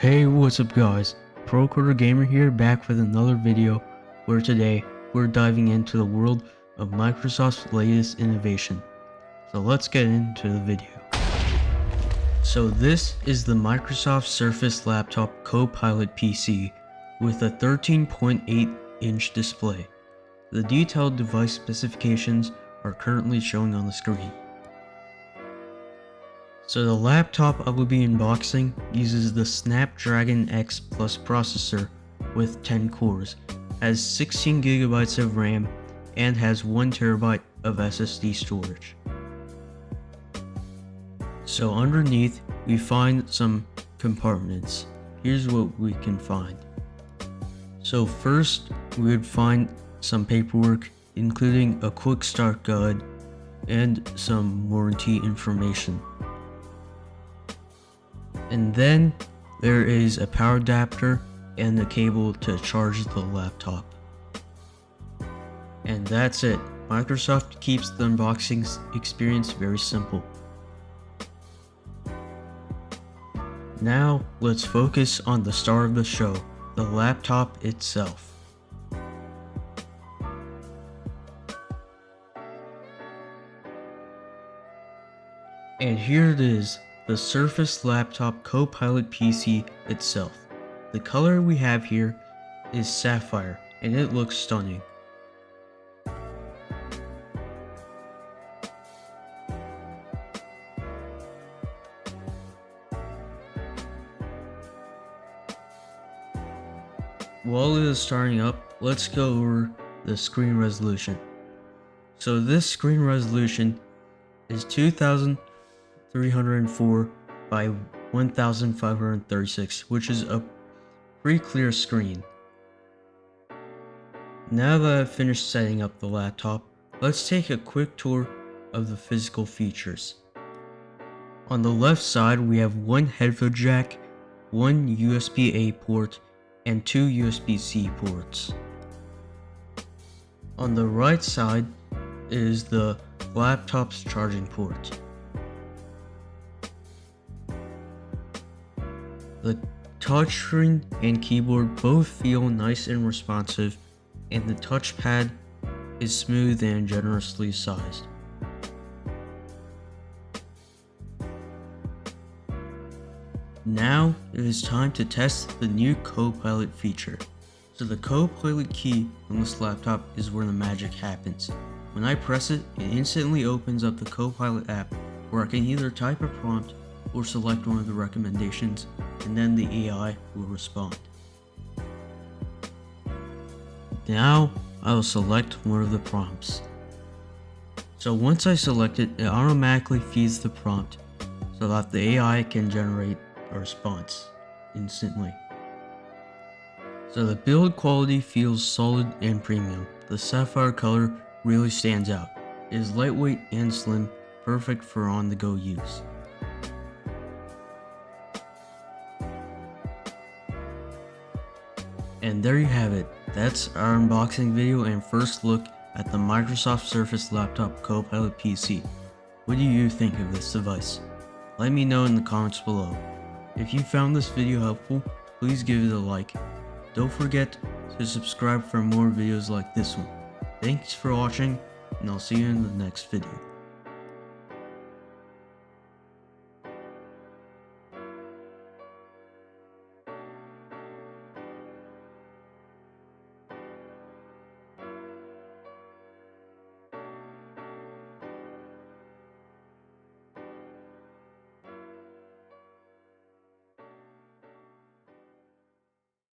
Hey, what's up guys? Procoder Gamer here, back with another video where today we're diving into the world of Microsoft's latest innovation. So let's get into the video. So this is the Microsoft Surface Laptop Copilot PC with a 13.8-inch display. The detailed device specifications are currently showing on the screen. So the laptop I will be unboxing uses the Snapdragon X Plus processor with 10 cores, has 16GB of RAM, and has 1TB of SSD storage. So underneath we find some compartments. Here's what we can find. So first we would find some paperwork including a quick start guide and some warranty information. And then there is a power adapter and the cable to charge the laptop. And that's it. Microsoft keeps the unboxing experience very simple. Now let's focus on the star of the show, the laptop itself. And here it is. The Surface Laptop Copilot PC itself. The color we have here is sapphire and it looks stunning. While it is starting up, let's go over the screen resolution. So this screen resolution is 2304 by 1536, which is a pretty clear screen. Now that I've finished setting up the laptop, let's take a quick tour of the physical features. On the left side we have one headphone jack, one USB-A port, and two USB-C ports. On the right side is the laptop's charging port. The touchscreen and keyboard both feel nice and responsive, and the touchpad is smooth and generously sized. Now it is time to test the new Copilot feature. So the Copilot key on this laptop is where the magic happens. When I press it, it instantly opens up the Copilot app where I can either type a prompt or select one of the recommendations, and then the AI will respond. Now I will select one of the prompts. So once I select it, it automatically feeds the prompt so that the AI can generate a response instantly. So the build quality feels solid and premium. The sapphire color really stands out. It is lightweight and slim, perfect for on-the-go use. And there you have it. That's our unboxing video and first look at the Microsoft Surface Laptop Copilot PC. What do you think of this device? Let me know in the comments below. If you found this video helpful, please give it a like. Don't forget to subscribe for more videos like this one. Thanks for watching, and I'll see you in the next video.